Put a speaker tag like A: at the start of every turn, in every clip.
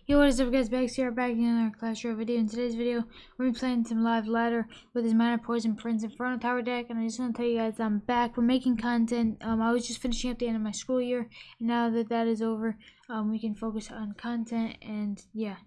A: Yo, what is up guys, back in another Clash Royale video. In today's video, we're gonna be playing some live ladder with his Minor Poison Prince Inferno Tower deck, and I just want to tell you guys I'm back. We're making content. I was just finishing up the end of my school year, and now that that is over, we can focus on content, and yeah.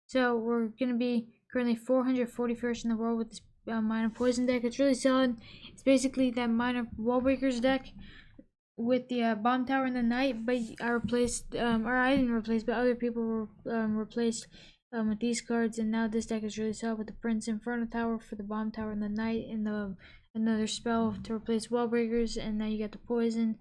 A: So we're gonna be currently 441st in the world with this Minor Poison deck. It's really solid. It's basically that Minor Wall Breakers deck with the bomb tower in the night, but I replaced, or I didn't replace, but other people were replaced with these cards, and now this deck is really solid with the Prince Inferno Tower for the bomb tower in the night, and the another spell to replace wall breakers, and now you got the poison,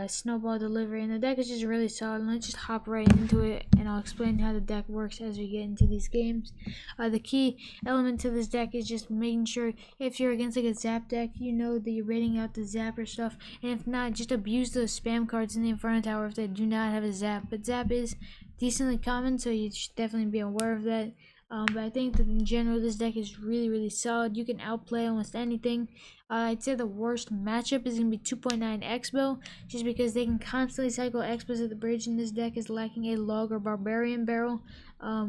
A: snowball delivery, and the deck is just really solid. Let's just hop right into it, and I'll explain how the deck works as we get into these games. The key element to this deck is just making sure if you're against like a ZAP deck, you know that you're raiding out the ZAP or stuff, and if not, just abuse those spam cards in the Inferno Tower if they do not have a ZAP. But ZAP is decently common, so you should definitely be aware of that. But I think that in general this deck is really solid. You can outplay almost anything. I'd say the worst matchup is going to be 2.9 Expo, just because they can constantly cycle Expos at the bridge, and this deck is lacking a Log or Barbarian barrel,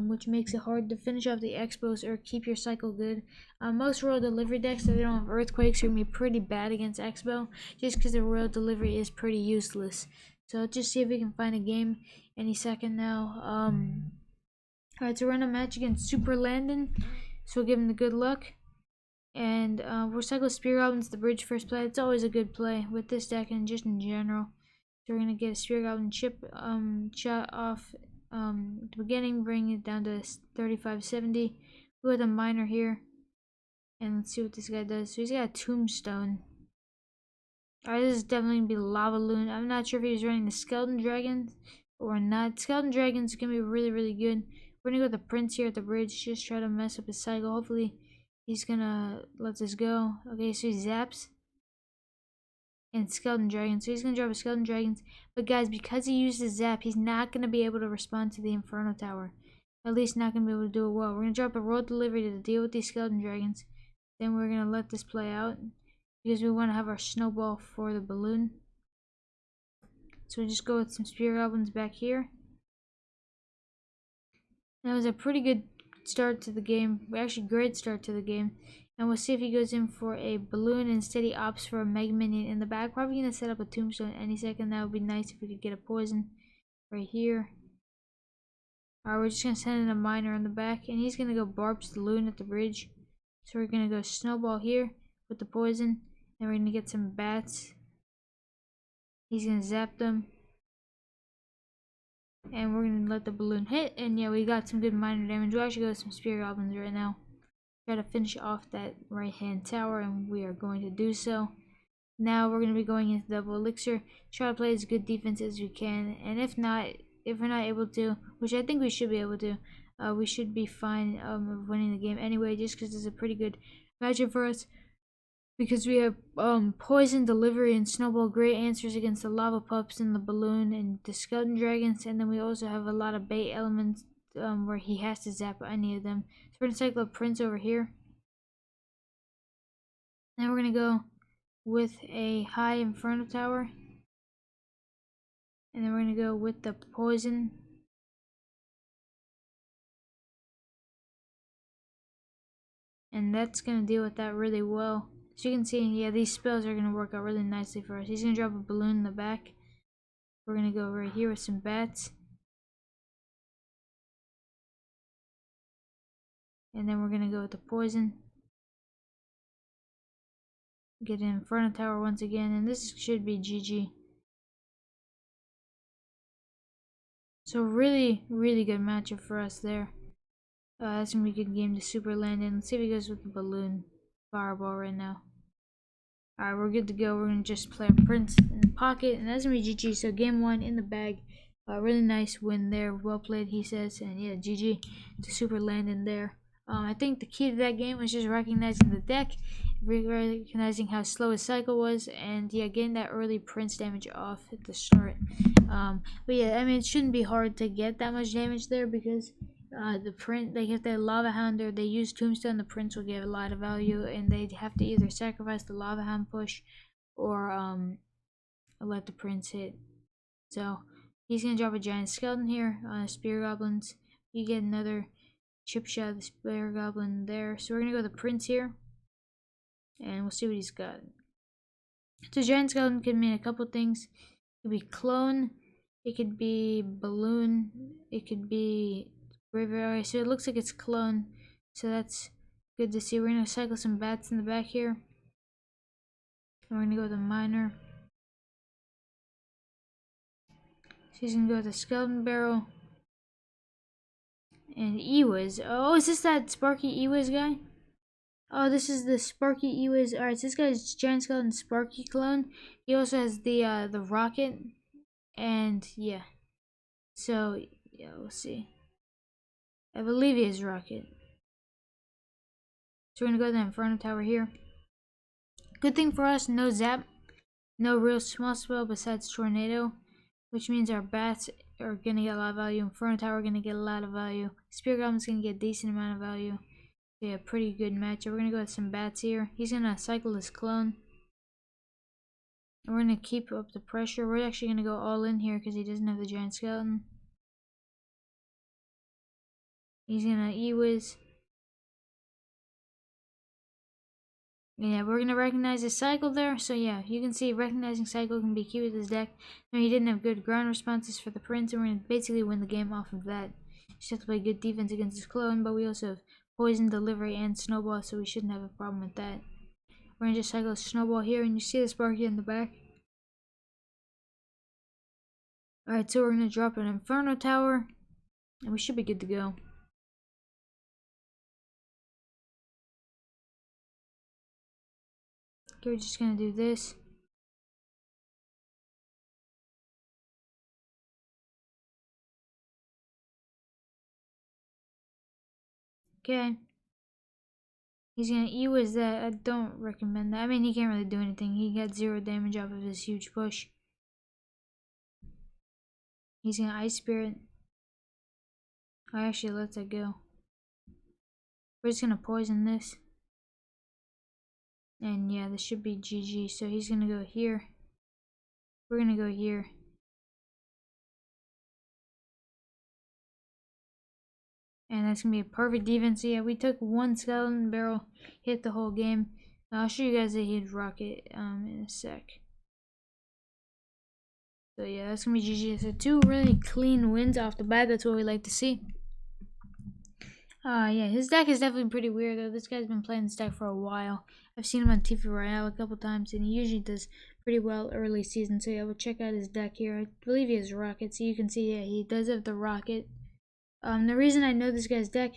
A: which makes it hard to finish off the Expos or keep your cycle good. Most Royal Delivery decks that they don't have Earthquakes are going to be pretty bad against Expo, just because the Royal Delivery is pretty useless. So let's just see if we can find a game any second now. Alright, so we're in a match against Super Landon, so we'll give him the good luck. And we'll cycle Spear Goblin to the bridge first play. It's always a good play with this deck and just in general. So we're going to get a Spear Goblin chip shot off at the beginning, bring it down to 3570. We'll go with a miner here. And let's see what this guy does. So he's got a Tombstone. Alright, this is definitely going to be Lava Loon. I'm not sure if he was running the Skeleton Dragon or not. Skeleton Dragon's going to be really good. We're going to go with the Prince here at the bridge. Just try to mess up his cycle. Hopefully he's going to let this go. Okay, so he zaps. And Skeleton Dragon. So he's going to drop a Skeleton Dragons. But guys, because he used his zap, he's not going to be able to respond to the Inferno Tower. At least not going to be able to do it well. We're going to drop a Royal Delivery to deal with these Skeleton Dragons. Then we're going to let this play out, because we want to have our Snowball for the balloon. So we just go with some Spear Goblins back here. That was a pretty good start to the game. Actually, great start to the game. And we'll see if he goes in for a balloon. Instead, he opts for a Mega Minion in the back. Probably going to set up a Tombstone any second. That would be nice if we could get a poison right here. Alright, we're just going to send in a miner on the back. And he's going to go Barb's the Loon at the bridge. So we're going to go Snowball here with the poison. And we're going to get some bats. He's going to zap them. And we're going to let the balloon hit. And yeah, we got some good minor damage. We'll actually go with some Spear Goblins right now. Try to finish off that right hand tower. And we are going to do so. Now we're going to be going into double elixir. Try to play as good defense as we can. And if we're not able to, which I think we should be able to, we should be fine of winning the game anyway. Just because it's a pretty good matchup for us. Because we have poison, delivery, and snowball, great answers against the lava pups and the balloon and the skeleton dragons, and then we also have a lot of bait elements where he has to zap any of them. So we're gonna cycle a Prince over here. Then we're gonna go with a high Inferno Tower, and then we're gonna go with the poison. And that's gonna deal with that really well. As you can see, yeah, these spells are going to work out really nicely for us. He's going to drop a balloon in the back. We're going to go right here with some bats. And then we're going to go with the poison. Get an Inferno Tower once again. And this should be GG. So really good matchup for us there. That's going to be a good game to Super Landon. Let's see if he goes with the balloon. Fireball right now. Alright, we're good to go. We're going to just play a Prince in the pocket, and that's going to be GG. So game 1 in the bag. Really nice win there. Well played, he says. And yeah, GG to Super Landon there. I think the key to that game was just recognizing the deck, recognizing how slow his cycle was, and yeah, getting that early Prince damage off at the start. But yeah, I mean, it shouldn't be hard to get that much damage there, because the Prince, like if they Lava Hound or they use Tombstone, the Prince will get a lot of value, and they'd have to either sacrifice the Lava Hound push or let the Prince hit. So he's gonna drop a giant skeleton here on Spear Goblins. you get another chip shot of the Spear Goblin there. So we're gonna go with the Prince here, and we'll see what he's got. So Giant Skeleton could mean a couple things. It could be clone, it could be balloon, it could be graveyard. Alright, so it looks like it's clone, so that's good to see. We're gonna cycle some bats in the back here. And we're gonna go with a miner. So he's gonna go with the skeleton barrel. And Ewiz. Oh, is this that Sparky Ewiz guy? Oh, this is the Sparky Ewiz. Alright, so this guy's Giant Skeleton Sparky clone. He also has the rocket. And yeah. So yeah, we'll see. I believe he has rocket. So we're gonna go to the Inferno Tower here. Good thing for us, no zap. No real small spell besides Tornado. Which means our bats are gonna get a lot of value. Inferno Tower are gonna get a lot of value. Spear Goblin's gonna get a decent amount of value. So yeah, pretty good matchup. We're gonna go with some bats here. He's gonna cycle his clone. And we're gonna keep up the pressure. We're actually gonna go all in here because he doesn't have the Giant Skeleton. He's gonna E-Wiz. Yeah, we're gonna recognize his cycle there. So yeah, you can see recognizing cycle can be key with his deck. Now he didn't have good ground responses for the Prince, and we're gonna basically win the game off of that. Just have to play good defense against his clone, but we also have poison, delivery, and snowball, so we shouldn't have a problem with that. We're gonna just cycle a snowball here, and you see the Sparky in the back. Alright, so we're gonna drop an Inferno Tower, and we should be good to go. Okay, we're just gonna do this. Okay. He's gonna E-Wiz that. I don't recommend that. I mean, he can't really do anything. He got 0 damage off of his huge push. He's gonna Ice Spirit. Oh, actually, let that go. We're just gonna poison this. And yeah, this should be GG. So he's gonna go here. We're gonna go here. And that's gonna be a perfect defense. So yeah, we took one skeleton barrel, hit the whole game. I'll show you guys that he had rocket in a sec. So yeah, that's gonna be GG. So 2 really clean wins off the bat. That's what we like to see. Yeah, his deck is definitely pretty weird though. This guy's been playing this deck for a while. I've seen him on TV Royale a couple times, and he usually does pretty well early season. So yeah, we'll check out his deck here. I believe he has rocket, so you can see yeah, he does have the rocket. The reason I know this guy's deck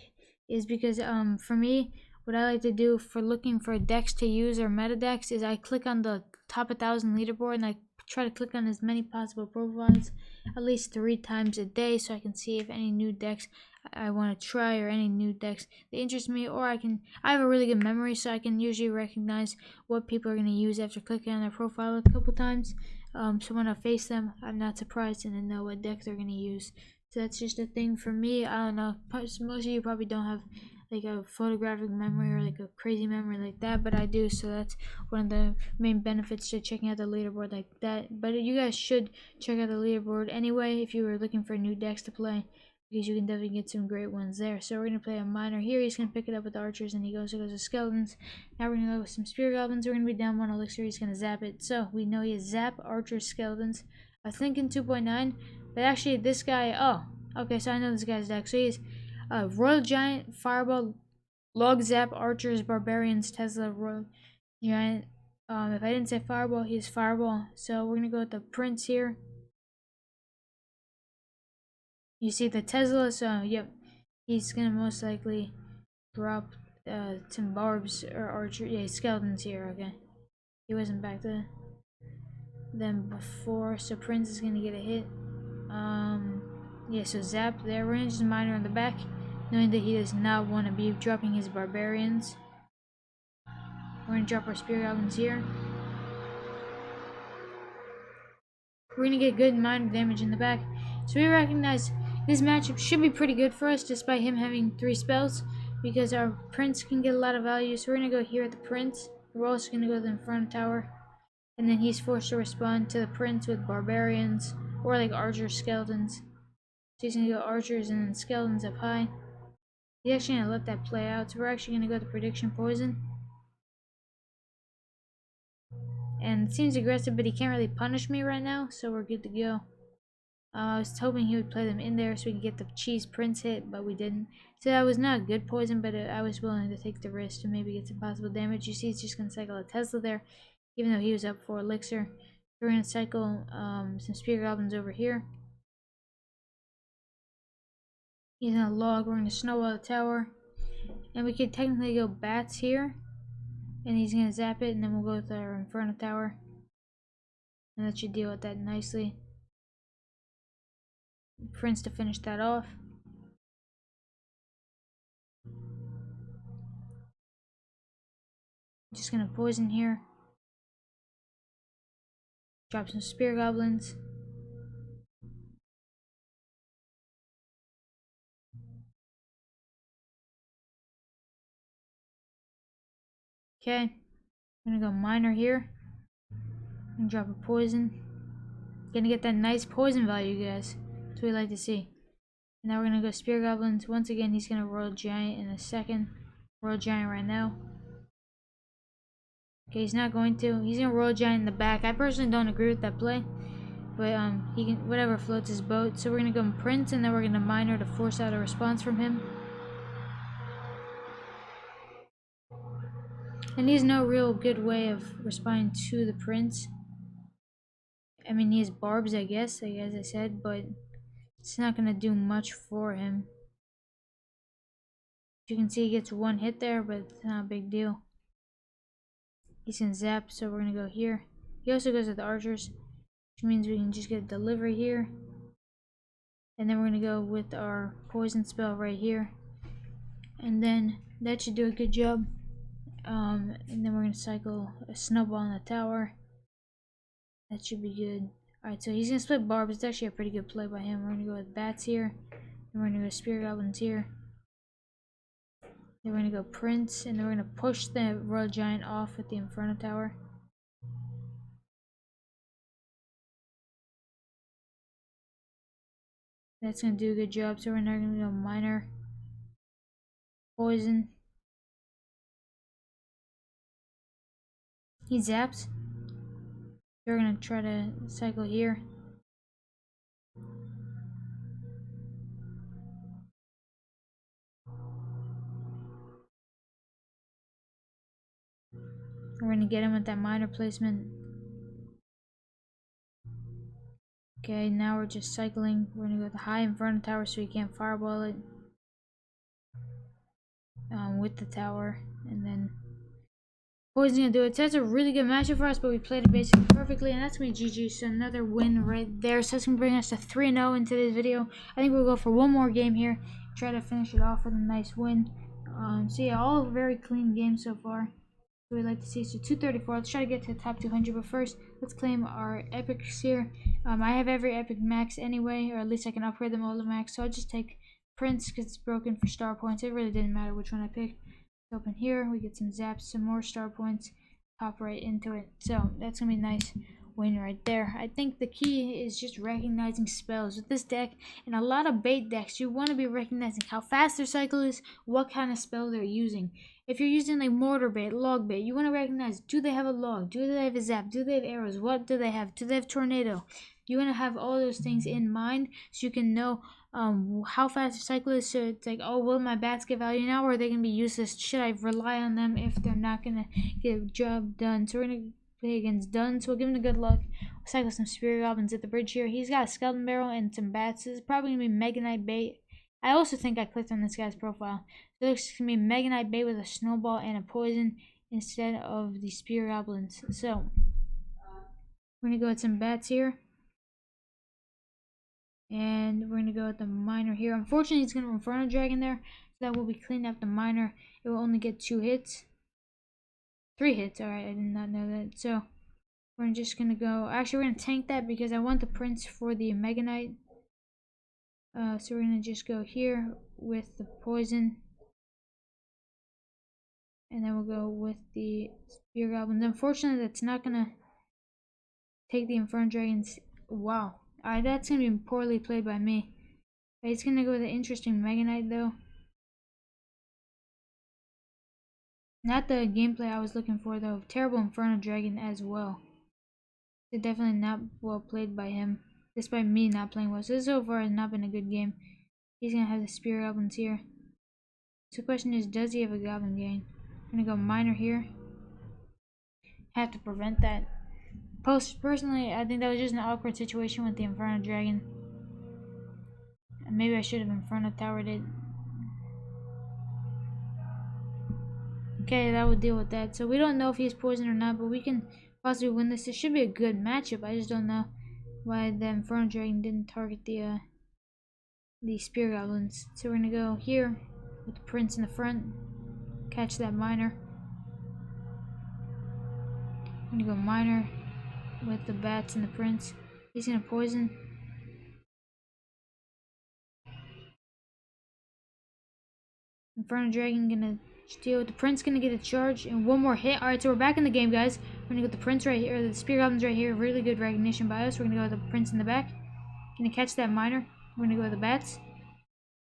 A: is because for me, what I like to do for looking for decks to use or meta decks is I click on the top 1,000 leaderboard and I try to click on as many possible profiles at least 3 times a day so I can see if any new decks I want to try or any new decks that interest me, or I have a really good memory so I can usually recognize what people are going to use after clicking on their profile a couple times. So when I face them, I'm not surprised and I know what deck they're going to use. So that's just a thing for me. I don't know. Most of you probably don't have like a photographic memory or like a crazy memory like that, but I do. So that's one of the main benefits to checking out the leaderboard like that. But you guys should check out the leaderboard anyway if you were looking for new decks to play, because you can definitely get some great ones there. So we're gonna play a miner here. He's gonna pick it up with the archers, and he goes to skeletons. Now we're gonna go with some spear goblins. We're gonna be down 1 elixir. He's gonna zap it. So we know he has zap, archers, skeletons. I think in 2.9. But actually, this guy, oh, okay, so I know this guy's deck. So he's Royal Giant, Fireball, Log Zap, Archers, Barbarians, Tesla, Royal Giant. If I didn't say Fireball, he's Fireball. So we're going to go with the Prince here. You see the Tesla, so yep, he's going to most likely drop some Barbs or Archer. Yeah, skeletons here, okay. He wasn't back to them before, so Prince is going to get a hit. Yeah, so Zap there, range miner on the back, knowing that he does not want to be dropping his barbarians. We're going to drop our spear goblins here. We're going to get good miner damage in the back. So we recognize this matchup should be pretty good for us, despite him having 3 spells, because our Prince can get a lot of value. So we're going to go here at the Prince. We're also going to go to the Inferno Tower. And then he's forced to respond to the Prince with barbarians, or like archer skeletons. So he's gonna go archers and then skeletons up high. He's actually gonna let that play out. So we're actually gonna go to prediction poison. And it seems aggressive, but he can't really punish me right now, so we're good to go. I was hoping he would play them in there so we could get the cheese prince hit, but we didn't. So that was not good poison, but I was willing to take the risk to maybe get some possible damage. You see he's just gonna cycle a Tesla there, even though he was up for elixir. So we're gonna cycle some spear goblins over here. He's gonna log, we're gonna snowball the tower. And we could technically go bats here. And he's gonna zap it, and then we'll go with our Inferno Tower. And that should deal with that nicely. Prince to finish that off. Just gonna poison here. Drop some spear goblins. Okay. I'm gonna go miner here. And drop a poison. Gonna get that nice poison value, guys. That's what we like to see. And now we're gonna go spear goblins. Once again, he's gonna royal giant in a second. Royal giant right now. Okay, he's not going to. He's gonna royal giant in the back. I personally don't agree with that play. But he can whatever floats his boat. So we're gonna go prince, and then we're gonna miner to force out a response from him. And he has no real good way of responding to the prince. I mean, he has barbs, I guess, as I said, but it's not gonna do much for him. You can see he gets one hit there, but it's not a big deal. He's gonna zap, so we're gonna go here. He also goes with the archers, which means we can just get a delivery here. And then we're gonna go with our poison spell right here. And then that should do a good job. And then we're gonna cycle a snowball on the tower. That should be good. Alright, so he's gonna split barbs. It's actually a pretty good play by him. We're gonna go with bats here. And we're gonna go spear goblins here. Then we're gonna go prince, and then we're gonna push the royal giant off with the Inferno Tower. That's gonna do a good job. So we're now gonna go miner, poison. He zaps. We're gonna try to cycle here. We're gonna get him with that miner placement. Okay, now we're just cycling. We're gonna go with the high Inferno Tower so he can't fireball it. With the tower, and then poison's gonna do it. So that's a really good matchup for us, but we played it basically perfectly, and that's gonna be GG. So another win right there. So that's gonna bring us to 3-0 in today's video. I think we'll go for one more game here, try to finish it off with a nice win. So yeah, all very clean games so far. So we'd like to see. So 234. Let's try to get to the top 200, but first let's claim our epics here. I have every epic max anyway, or at least I can upgrade them all to max. So I'll just take Prince because it's broken for star points. It really didn't matter which one I picked. Open here, we get some zaps, some more star points, hop right into it. So that's gonna be a nice win right there. I think the key is just recognizing spells with this deck. And a lot of bait decks, you want to be recognizing how fast their cycle is, what kind of spell they're using. If you're using like mortar bait, log bait, you want to recognize, do they have a log, do they have a zap, do they have arrows, what do they have tornado. You want to have all those things in mind so you can know how fast the cycle is. So it's like, oh, will my bats get value now, or are they gonna be useless? Should I rely on them if they're not gonna get a job done? So we're gonna play against Dunn, so we'll give him the good luck. We'll cycle some spear goblins at the bridge here. He's got a skeleton barrel and some bats. This is probably gonna be Mega Knight bait. I also think I clicked on this guy's profile. So it looks gonna be Mega Knight bait with a snowball and a poison instead of the spear goblins. So we're gonna go with some bats here. And we're gonna go with the miner here. Unfortunately, he's gonna Inferno Dragon there, so that will be cleaning up the miner. It will only get 2 hits. 3 hits, alright, I did not know that. So we're just gonna go. Actually, we're gonna tank that because I want the prince for the Mega Knight. So we're gonna just go here with the poison. And then we'll go with the spear goblins. Unfortunately, that's not gonna take the Inferno Dragons. Wow. Alright, that's gonna be poorly played by me. He's gonna go with an interesting Mega Knight though. Not the gameplay I was looking for though. Terrible Inferno Dragon as well. It's definitely not well played by him, despite me not playing well. So this so far has not been a good game. He's gonna have the Spear Goblins here. So the question is, does he have a Goblin Gang? I'm gonna go Miner here. Have to prevent that. Personally, I think that was just an awkward situation with the Inferno Dragon. And maybe I should have Inferno Towered it. Okay, that would deal with that. So we don't know if he's poisoned or not, but we can possibly win this. It should be a good matchup. I just don't know why the Inferno Dragon didn't target the Spear Goblins. So we're gonna go here with the Prince in the front. Catch that Miner. I'm gonna go Miner with the Bats and the Prince. He's gonna poison. Inferno Dragon gonna deal with the Prince, gonna get a charge and one more hit. Alright, so we're back in the game, guys. We're gonna go with the Prince right here, or the Spear Goblins right here. Really good recognition by us. We're gonna go with the Prince in the back. Gonna catch that Miner. We're gonna go with the Bats.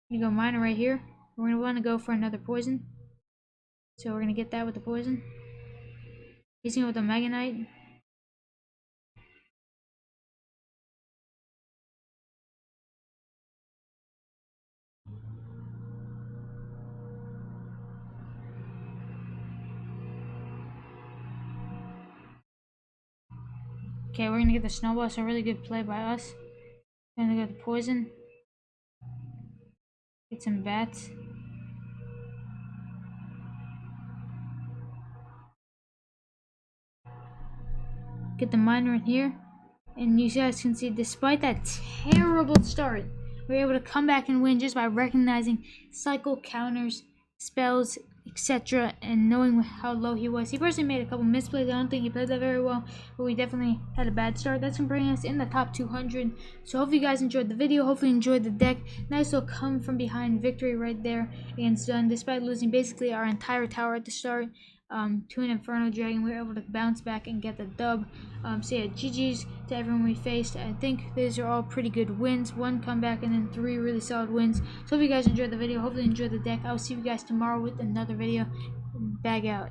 A: We're gonna go Miner right here. We're gonna wanna go for another poison. So we're gonna get that with the poison. He's gonna go with the Mega Knight. Okay, we're gonna get the Snowball, so really good play by us. We're gonna go with the poison. Get some Bats. Get the Miner in here. And you guys can see, despite that terrible start, we're able to come back and win just by recognizing cycle counters, spells, etc. and knowing how low he was. He personally made a couple misplays. I don't think he played that very well, but we definitely had a bad start. That's going to bring us in the top 200. So hopefully you guys enjoyed the video. Hopefully you enjoyed the deck. Nice little come from behind victory right there against Dunn, despite losing basically our entire tower at the start. To an Inferno Dragon, we were able to bounce back and get the dub. So yeah, GG's to everyone we faced. I think these are all pretty good wins. One comeback and then 3 really solid wins. So hope you guys enjoyed the video. Hopefully you enjoyed the deck. I will see you guys tomorrow with another video. Bag out.